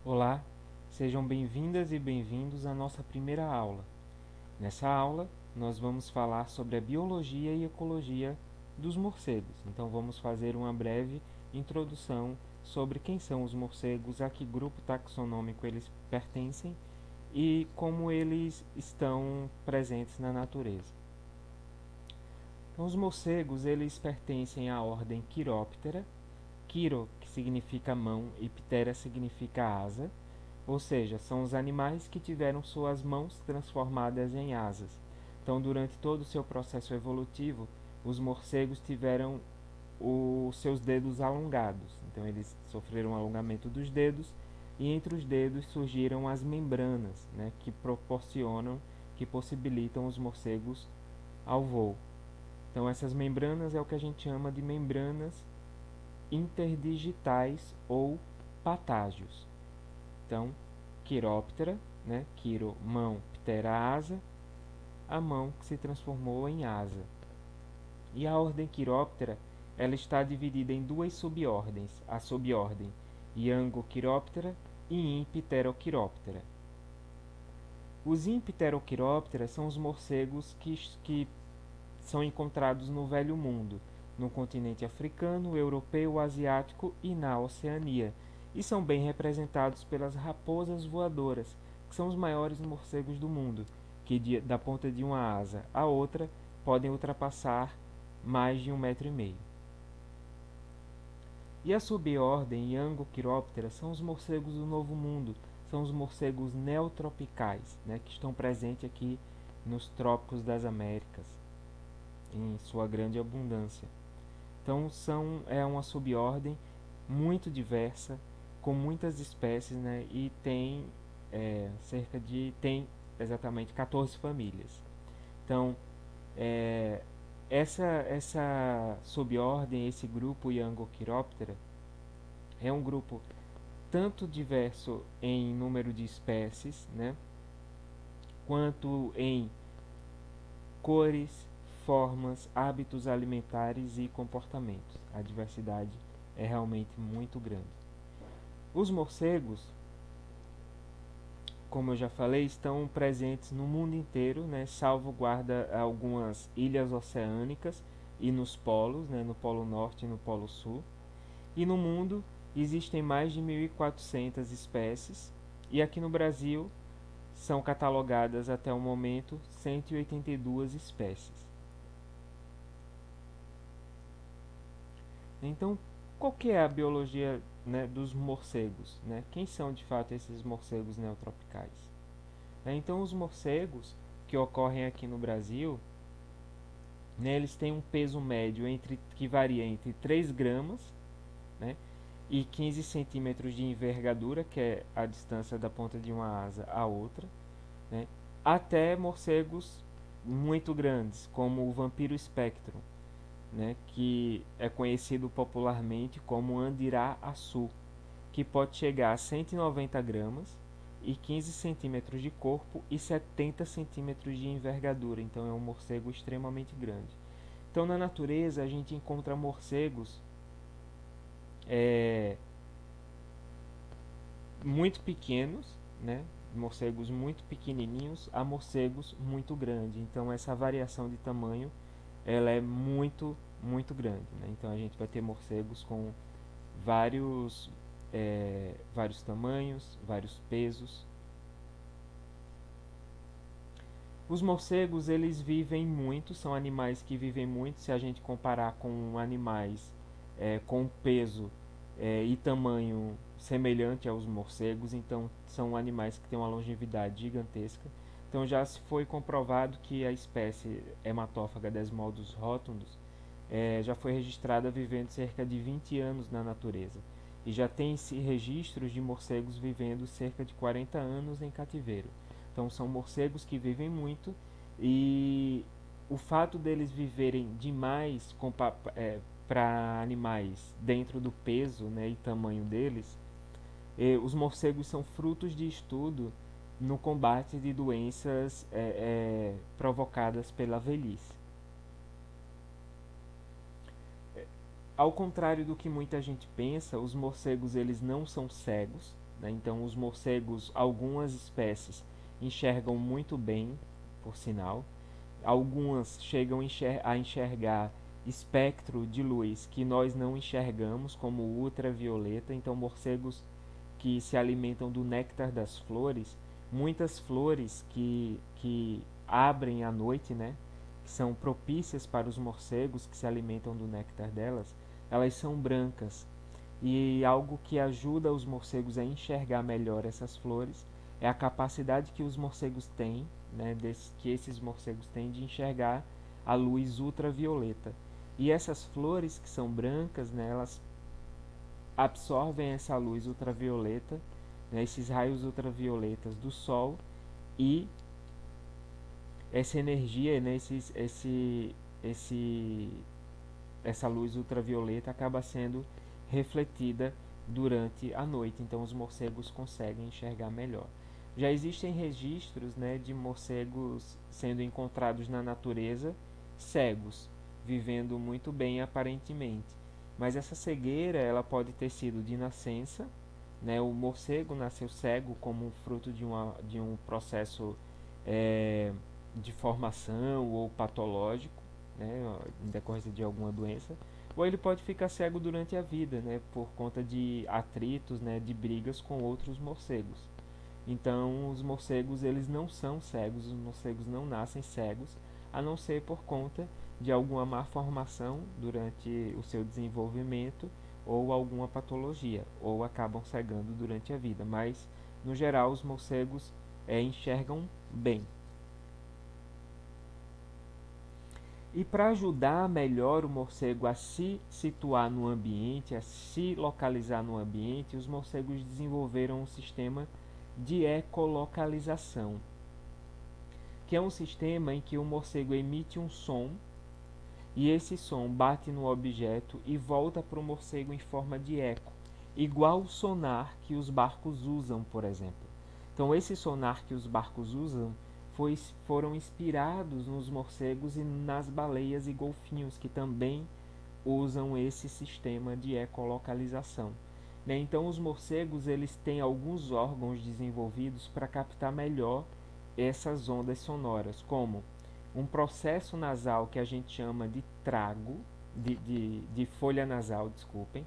Olá, sejam bem-vindas e bem-vindos à nossa primeira aula. Nessa aula, nós vamos falar sobre a biologia e ecologia dos morcegos. Então, vamos fazer uma breve introdução sobre quem são os morcegos, a que grupo taxonômico eles pertencem e como eles estão presentes na natureza. Então, os morcegos eles pertencem à ordem Chiroptera. Chiro, que significa mão, e ptera significa asa, ou seja, são os animais que tiveram suas mãos transformadas em asas. Então, durante todo o seu processo evolutivo, os morcegos tiveram os seus dedos alongados. Então, eles sofreram um alongamento dos dedos e entre os dedos surgiram as membranas, né, que possibilitam os morcegos ao voo. Então, essas membranas é o que a gente chama de membranas interdigitais ou patágios. Então, Chiroptera, né? Chiro, mão, ptera, asa, a mão que se transformou em asa. E a ordem Chiroptera, ela está dividida em duas subordens, a subordem Yangochiroptera e Impterochiroptera. Os Impterochiroptera são os morcegos que são encontrados no Velho Mundo, no continente africano, europeu, asiático e na Oceania, e são bem representados pelas raposas voadoras, que são os maiores morcegos do mundo, que da ponta de uma asa à outra podem ultrapassar mais de 1,5 m. E a subordem Yangochiroptera são os morcegos do Novo Mundo, são os morcegos neotropicais, né, que estão presentes aqui nos trópicos das Américas, em sua grande abundância. Então é uma subordem muito diversa, com muitas espécies, né, e tem exatamente 14 famílias. Então essa subordem, esse grupo Yangochiroptera, é um grupo tanto diverso em número de espécies, né, quanto em cores, formas, hábitos alimentares e comportamentos. A diversidade é realmente muito grande. Os morcegos, como eu já falei, estão presentes no mundo inteiro, né, salvo guarda algumas ilhas oceânicas e nos polos, né, no Polo Norte e no Polo Sul. E no mundo existem mais de 1.400 espécies, e aqui no Brasil são catalogadas até o momento 182 espécies. Então, qual que é a biologia, né, dos morcegos? Né? Quem são de fato esses morcegos neotropicais? Então, os morcegos que ocorrem aqui no Brasil, né, eles têm um peso médio que varia entre 3 gramas, né, e 15 centímetros de envergadura, que é a distância da ponta de uma asa à outra, né, até morcegos muito grandes, como o vampiro spectrum, né, que é conhecido popularmente como andirá-açu, que pode chegar a 190 gramas e 15 centímetros de corpo e 70 centímetros de envergadura. Então é um morcego extremamente grande. Então na natureza a gente encontra morcegos é, muito pequenos, né, morcegos muito pequenininhos a morcegos muito grandes. Então essa variação de tamanho ela é muito grande, né? Então a gente vai ter morcegos com vários vários tamanhos, vários pesos. Os morcegos eles vivem muito, são animais que vivem muito. Se a gente comparar com animais com peso e tamanho semelhante aos morcegos, então são animais que têm uma longevidade gigantesca. Então já se foi comprovado que a espécie hematófaga Desmodus rotundus já foi registrada vivendo cerca de 20 anos na natureza. E já tem-se registros de morcegos vivendo cerca de 40 anos em cativeiro. Então são morcegos que vivem muito, e o fato deles viverem demais para animais dentro do peso, né, e tamanho deles, os morcegos são frutos de estudo no combate de doenças provocadas pela velhice. Ao contrário do que muita gente pensa, os morcegos eles não são cegos, né? Então os morcegos, algumas espécies enxergam muito bem, por sinal. Algumas chegam a enxergar espectro de luz que nós não enxergamos, como o ultravioleta. Então morcegos que se alimentam do néctar das flores, muitas flores que abrem à noite, né, que são propícias para os morcegos que se alimentam do néctar delas, elas são brancas. E algo que ajuda os morcegos a enxergar melhor essas flores é a capacidade que os morcegos têm, né, que esses morcegos têm de enxergar a luz ultravioleta. E essas flores que são brancas, né, elas absorvem essa luz ultravioleta, né, esses raios ultravioletas do Sol, e essa energia, né, essa luz ultravioleta acaba sendo refletida durante a noite, então os morcegos conseguem enxergar melhor. Já existem registros, né, de morcegos sendo encontrados na natureza cegos, vivendo muito bem aparentemente. Mas essa cegueira ela pode ter sido de nascença, né? O morcego nasceu cego como fruto de um processo é, de formação ou patológico, né, em decorrência de alguma doença, ou ele pode ficar cego durante a vida, né, por conta de atritos, né, de brigas com outros morcegos. Então, os morcegos eles não são cegos, os morcegos não nascem cegos, a não ser por conta de alguma má formação durante o seu desenvolvimento ou alguma patologia, ou acabam cegando durante a vida. Mas, no geral, os morcegos enxergam bem. E para ajudar melhor o morcego a se situar no ambiente, a se localizar no ambiente, os morcegos desenvolveram um sistema de ecolocalização, que é um sistema em que o morcego emite um som e esse som bate no objeto e volta para o morcego em forma de eco, igual o sonar que os barcos usam, por exemplo. Então, esse sonar que os barcos usam foram inspirados nos morcegos e nas baleias e golfinhos, que também usam esse sistema de ecolocalização. Né? Então, os morcegos eles têm alguns órgãos desenvolvidos para captar melhor essas ondas sonoras, como um processo nasal que a gente chama de trago, de folha nasal, desculpem.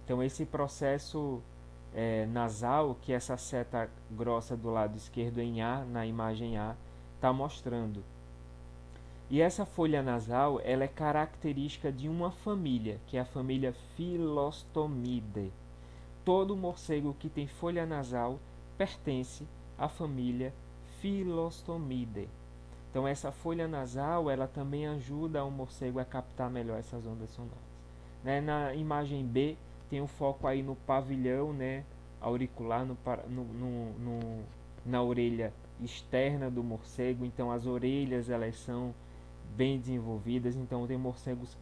Então, esse processo nasal, que essa seta grossa do lado esquerdo em A, na imagem A, está mostrando. E essa folha nasal ela é característica de uma família, que é a família Philostomidae. Todo morcego que tem folha nasal pertence à família Philostomidae. Então essa folha nasal ela também ajuda o morcego a captar melhor essas ondas sonoras. Né? Na imagem B tem um foco aí no pavilhão, né, auricular, na orelha externa do morcego. Então as orelhas elas são bem desenvolvidas. Então tem morcegos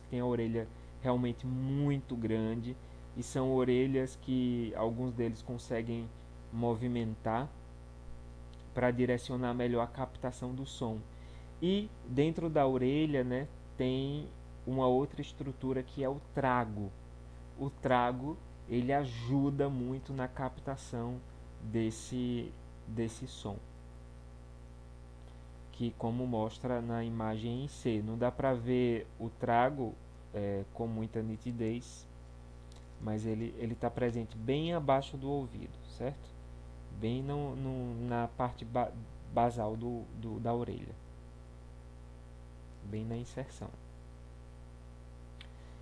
que têm a orelha realmente muito grande e são orelhas que alguns deles conseguem movimentar para direcionar melhor a captação do som. E dentro da orelha, né, tem uma outra estrutura que é o trago. O trago ele ajuda muito na captação desse som, que como mostra na imagem em C. Não dá para ver o trago com muita nitidez, mas ele está presente bem abaixo do ouvido, certo? Bem na parte basal da orelha, bem na inserção.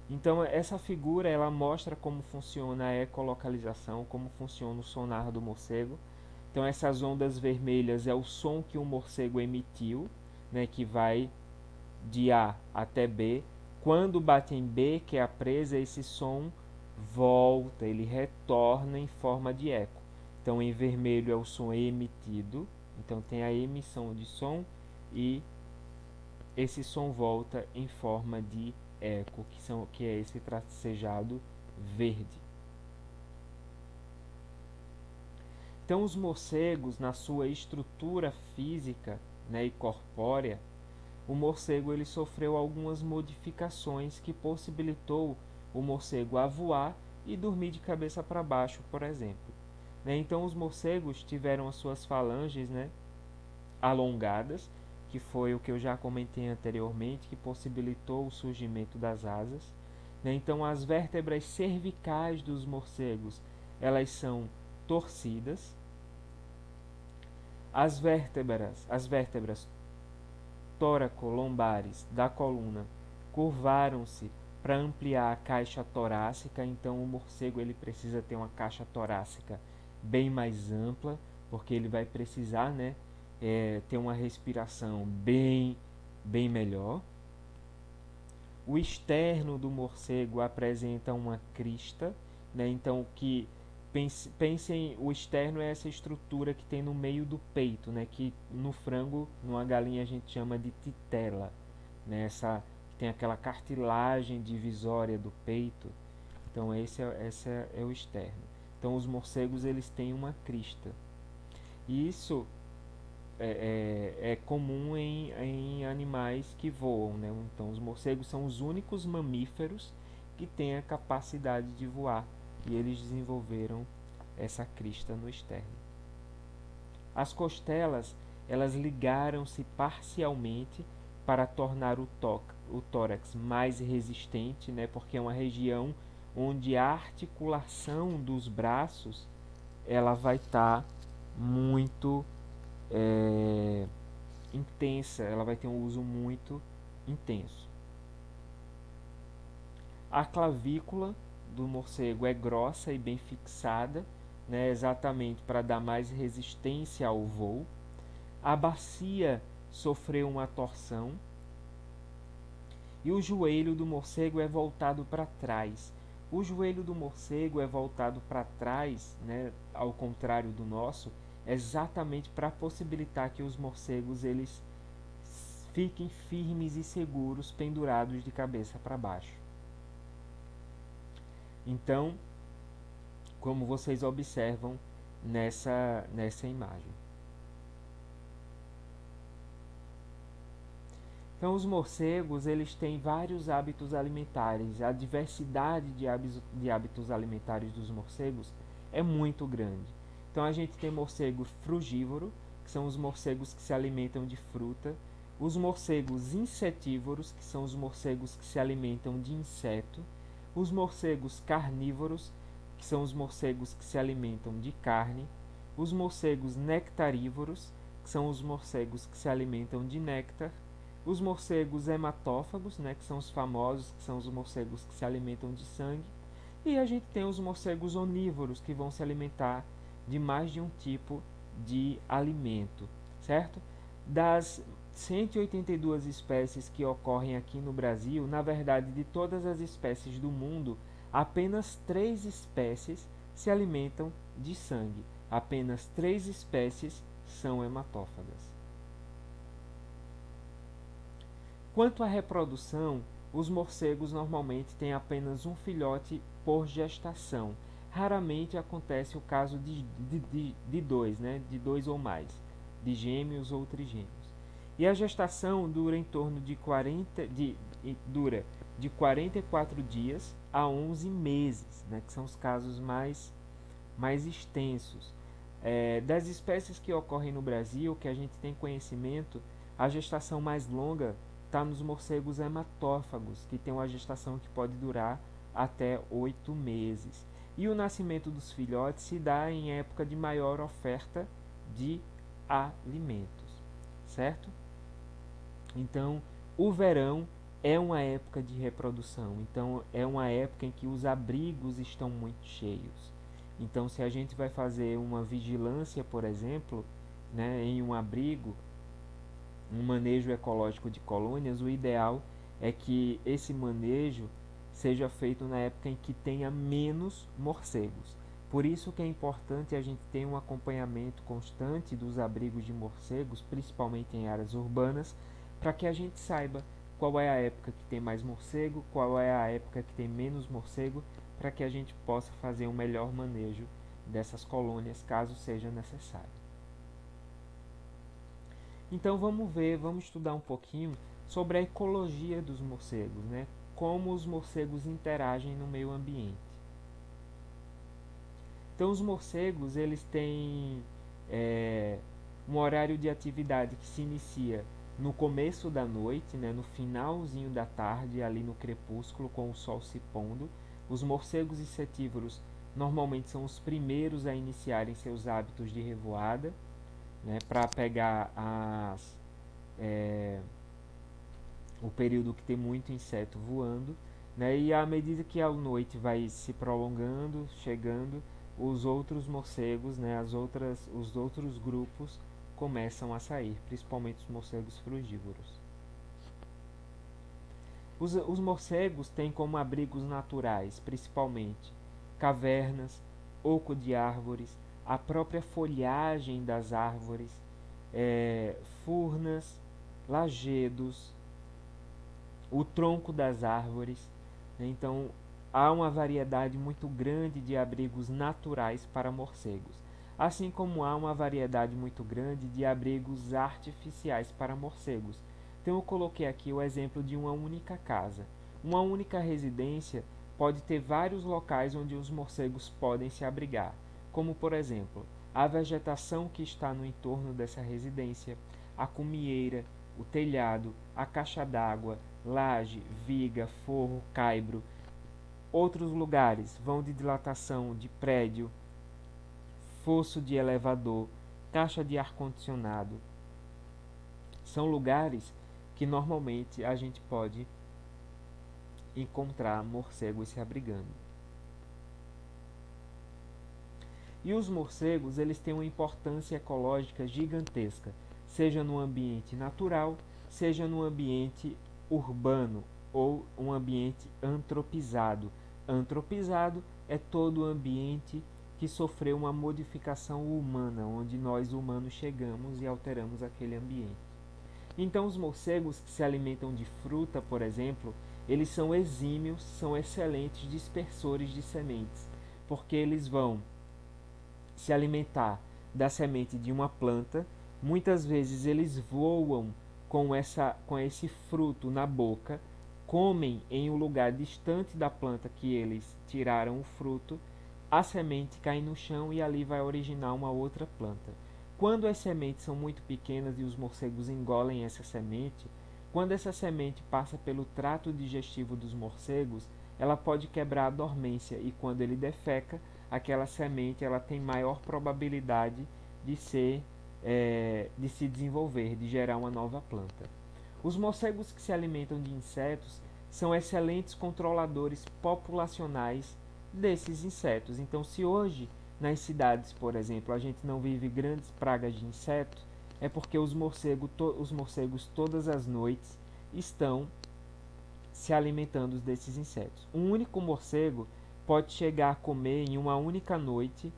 Então essa figura ela mostra como funciona a ecolocalização, como funciona o sonar do morcego. Então essas ondas vermelhas é o som que o morcego emitiu, né, que vai de A até B. Quando bate em B, que é a presa, esse som volta, ele retorna em forma de eco. Então em vermelho é o som emitido, então tem a emissão de som e esse som volta em forma de eco, que é esse tracejado verde. Então os morcegos, na sua estrutura física, né, e corpórea, o morcego ele sofreu algumas modificações que possibilitou o morcego a voar e dormir de cabeça para baixo, por exemplo. Né? Então os morcegos tiveram as suas falanges, né, alongadas, que foi o que eu já comentei anteriormente, que possibilitou o surgimento das asas. Né? Então as vértebras cervicais dos morcegos, elas são torcidas. As vértebras tóraco-lombares da coluna curvaram-se para ampliar a caixa torácica, então o morcego ele precisa ter uma caixa torácica bem mais ampla, porque ele vai precisar, né, ter uma respiração bem melhor. O externo do morcego apresenta uma crista, né, então que pensem, o externo é essa estrutura que tem no meio do peito, né, que no frango, numa galinha a gente chama de titela, né, essa que tem aquela cartilagem divisória do peito. Então esse é o externo. Então os morcegos eles têm uma crista. E isso é comum em animais que voam, né? Então os morcegos são os únicos mamíferos que têm a capacidade de voar e eles desenvolveram essa crista no externo. As costelas elas ligaram-se parcialmente para tornar o tórax mais resistente, né? Porque é uma região onde a articulação dos braços ela vai estar muito intensa, ela vai ter um uso muito intenso. A clavícula do morcego é grossa e bem fixada, né, exatamente para dar mais resistência ao voo. A bacia sofreu uma torção e o joelho do morcego é voltado para trás. O joelho do morcego é voltado para trás, né, ao contrário do nosso, exatamente para possibilitar que os morcegos eles fiquem firmes e seguros pendurados de cabeça para baixo. Então, como vocês observam nessa imagem. Então, os morcegos eles têm vários hábitos alimentares. A diversidade de hábitos alimentares dos morcegos é muito grande. Então, a gente tem morcego frugívoro, que são os morcegos que se alimentam de fruta. Os morcegos insetívoros, que são os morcegos que se alimentam de inseto. Os morcegos carnívoros, que são os morcegos que se alimentam de carne. Os morcegos nectarívoros, que são os morcegos que se alimentam de néctar. Os morcegos hematófagos, né, que são os famosos, que são os morcegos que se alimentam de sangue. E a gente tem os morcegos onívoros, que vão se alimentar de mais de um tipo de alimento, certo? Das 182 espécies que ocorrem aqui no Brasil, na verdade, de todas as espécies do mundo, apenas 3 espécies se alimentam de sangue. Apenas 3 espécies são hematófagas. Quanto à reprodução, os morcegos normalmente têm apenas um filhote por gestação. Raramente acontece o caso de dois, né? De dois ou mais, de gêmeos ou trigêmeos. E a gestação dura em torno de 44 dias a 11 meses, né? Que são os casos mais extensos. Das espécies que ocorrem no Brasil, que a gente tem conhecimento, a gestação mais longa está nos morcegos hematófagos, que tem uma gestação que pode durar até 8 meses. E o nascimento dos filhotes se dá em época de maior oferta de alimentos, certo? Então, o verão é uma época de reprodução, então é uma época em que os abrigos estão muito cheios. Então, se a gente vai fazer uma vigilância, por exemplo, né, em um abrigo, um manejo ecológico de colônias, o ideal é que esse manejo seja feito na época em que tenha menos morcegos. Por isso que é importante a gente ter um acompanhamento constante dos abrigos de morcegos, principalmente em áreas urbanas, para que a gente saiba qual é a época que tem mais morcego, qual é a época que tem menos morcego, para que a gente possa fazer um melhor manejo dessas colônias, caso seja necessário. Então vamos estudar um pouquinho sobre a ecologia dos morcegos, né? Como os morcegos interagem no meio ambiente. Então os morcegos eles têm é, um horário de atividade que se inicia no começo da noite, né, no finalzinho da tarde, ali no crepúsculo, com o sol se pondo. Os morcegos insetívoros normalmente são os primeiros a iniciarem seus hábitos de revoada, né, para pegar o período que tem muito inseto voando, né, e à medida que a noite vai se prolongando, chegando, os outros morcegos, né, os outros grupos começam a sair, principalmente os morcegos frugívoros. Os morcegos têm como abrigos naturais, principalmente, cavernas, oco de árvores, a própria folhagem das árvores, furnas, lajedos, o tronco das árvores. Então, há uma variedade muito grande de abrigos naturais para morcegos, assim como há uma variedade muito grande de abrigos artificiais para morcegos. Então, eu coloquei aqui o exemplo de uma única casa. Uma única residência pode ter vários locais onde os morcegos podem se abrigar, como por exemplo, a vegetação que está no entorno dessa residência, a cumieira, o telhado, a caixa d'água, laje, viga, forro, caibro. Outros lugares vão de dilatação de prédio, fosso de elevador, caixa de ar-condicionado. São lugares que normalmente a gente pode encontrar morcegos se abrigando. E os morcegos, eles têm uma importância ecológica gigantesca, seja no ambiente natural, seja no ambiente urbano ou um ambiente antropizado. Antropizado é todo o ambiente que sofreu uma modificação humana, onde nós humanos chegamos e alteramos aquele ambiente. Então os morcegos que se alimentam de fruta, por exemplo, eles são exímios, são excelentes dispersores de sementes, porque eles vão se alimentar da semente de uma planta. Muitas vezes eles voam com esse fruto na boca, comem em um lugar distante da planta que eles tiraram o fruto, a semente cai no chão e ali vai originar uma outra planta. Quando as sementes são muito pequenas e os morcegos engolem essa semente, quando essa semente passa pelo trato digestivo dos morcegos, ela pode quebrar a dormência e quando ele defeca, aquela semente ela tem maior probabilidade de de se desenvolver, de gerar uma nova planta. Os morcegos que se alimentam de insetos são excelentes controladores populacionais desses insetos. Então, se hoje nas cidades, por exemplo, a gente não vive grandes pragas de insetos, é porque os morcegos todas as noites estão se alimentando desses insetos. Um único morcego pode chegar a comer em uma única noite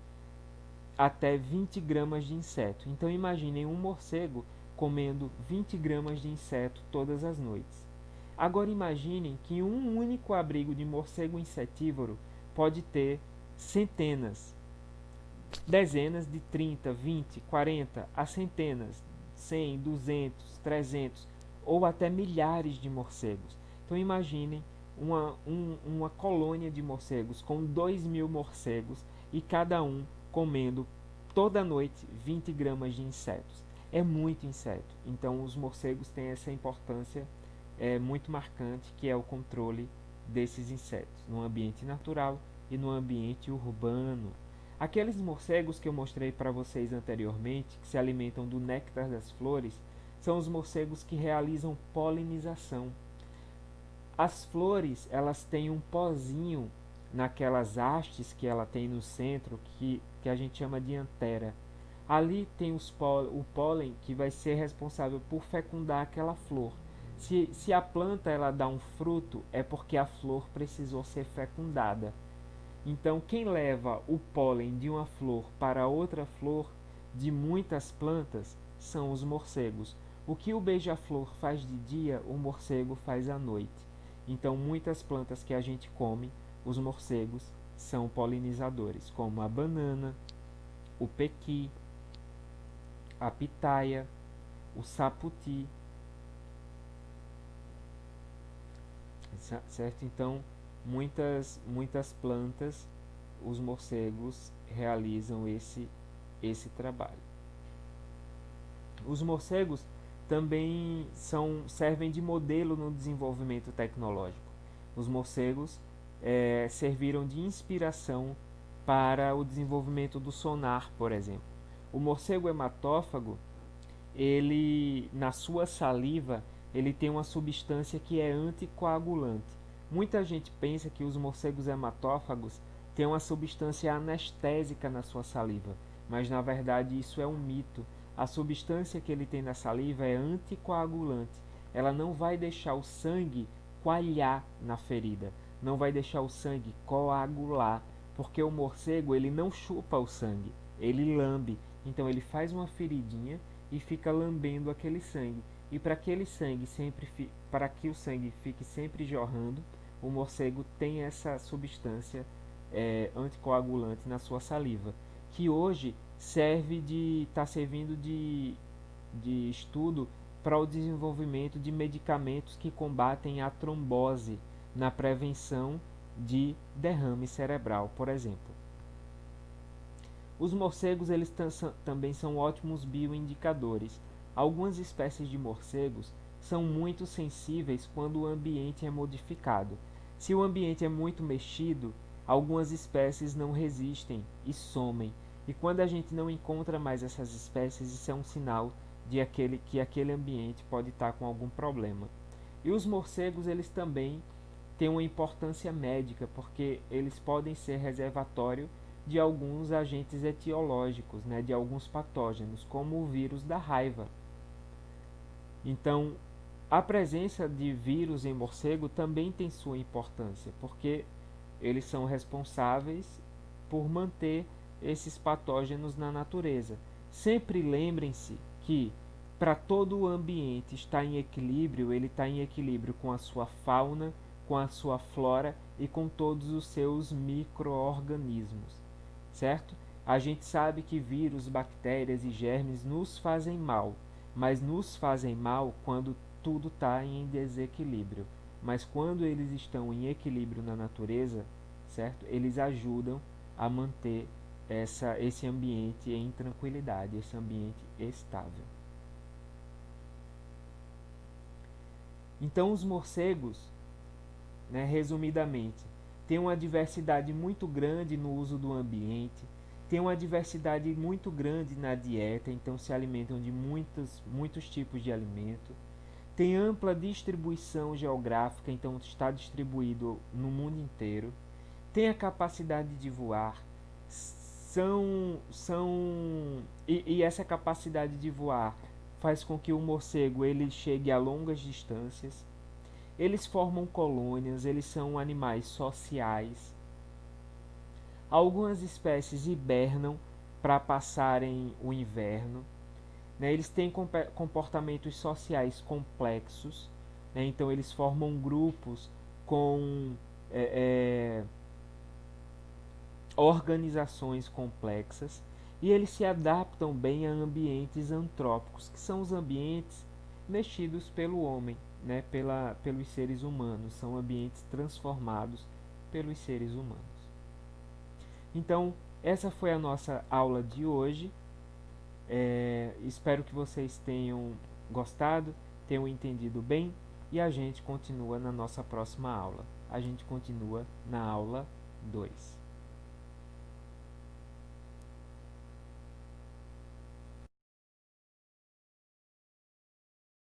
até 20 gramas de inseto. Então imaginem um morcego comendo 20 gramas de inseto todas as noites. Agora imaginem que um único abrigo de morcego insetívoro pode ter centenas, dezenas de 30, 20, 40 a centenas, 100, 200, 300 ou até milhares de morcegos. Então imaginem uma colônia de morcegos com 2.000 morcegos e cada um comendo toda noite 20 gramas de insetos. É muito inseto. Então os morcegos têm essa importância muito marcante, que é o controle desses insetos no ambiente natural e no ambiente urbano. Aqueles morcegos que eu mostrei para vocês anteriormente, que se alimentam do néctar das flores, são os morcegos que realizam polinização. As flores, elas têm um pozinho naquelas hastes que ela tem no centro, que a gente chama de antera. Ali tem o pólen que vai ser responsável por fecundar aquela flor. Se a planta ela dá um fruto, é porque a flor precisou ser fecundada. Então, quem leva o pólen de uma flor para outra flor de muitas plantas são os morcegos. O que o beija-flor faz de dia, o morcego faz à noite. Então, muitas plantas que a gente come, os morcegos são polinizadores, como a banana, o pequi, a pitaia, o saputi. Certo? Então, muitas plantas os morcegos realizam esse trabalho. Os morcegos também servem de modelo no desenvolvimento tecnológico. Os morcegos serviram de inspiração para o desenvolvimento do sonar, por exemplo. O morcego hematófago, ele, na sua saliva, ele tem uma substância que é anticoagulante. Muita gente pensa que os morcegos hematófagos têm uma substância anestésica na sua saliva, mas na verdade isso é um mito. A substância que ele tem na saliva é anticoagulante. Ela não vai deixar o sangue coalhar na ferida, não vai deixar o sangue coagular, porque o morcego ele não chupa o sangue, ele lambe. Então ele faz uma feridinha e fica lambendo aquele sangue. E para que o sangue fique sempre jorrando, o morcego tem essa substância anticoagulante na sua saliva, que hoje está servindo de estudo para o desenvolvimento de medicamentos que combatem a trombose na prevenção de derrame cerebral, por exemplo. Os morcegos também são ótimos bioindicadores. Algumas espécies de morcegos são muito sensíveis quando o ambiente é modificado. Se o ambiente é muito mexido, algumas espécies não resistem e somem. E quando a gente não encontra mais essas espécies, isso é um sinal de que aquele ambiente pode estar com algum problema. E os morcegos, eles também têm uma importância médica, porque eles podem ser reservatório de alguns agentes etiológicos, né, de alguns patógenos, como o vírus da raiva. Então, a presença de vírus em morcego também tem sua importância, porque eles são responsáveis por manter esses patógenos na natureza. Sempre lembrem-se que para todo o ambiente estar em equilíbrio, ele está em equilíbrio com a sua fauna, com a sua flora e com todos os seus micro-organismos, certo? A gente sabe que vírus, bactérias e germes nos fazem mal, mas nos fazem mal quando tudo está em desequilíbrio. Mas quando eles estão em equilíbrio na natureza, certo? Eles ajudam a manter esse ambiente em tranquilidade, esse ambiente estável. Então os morcegos, né, resumidamente, têm uma diversidade muito grande no uso do ambiente, têm uma diversidade muito grande na dieta, então se alimentam de muitos tipos de alimento, tem ampla distribuição geográfica, então está distribuído no mundo inteiro, tem a capacidade de voar, e essa capacidade de voar faz com que o morcego ele chegue a longas distâncias. Eles formam colônias, eles são animais sociais. Algumas espécies hibernam para passarem o inverno, né? Eles têm comportamentos sociais complexos, né? Então eles formam grupos com organizações complexas e eles se adaptam bem a ambientes antrópicos, que são os ambientes mexidos pelo homem, né, pelos seres humanos, são ambientes transformados pelos seres humanos. Então, essa foi a nossa aula de hoje. Espero que vocês tenham gostado, tenham entendido bem e a gente continua na nossa próxima aula. A gente continua na aula 2.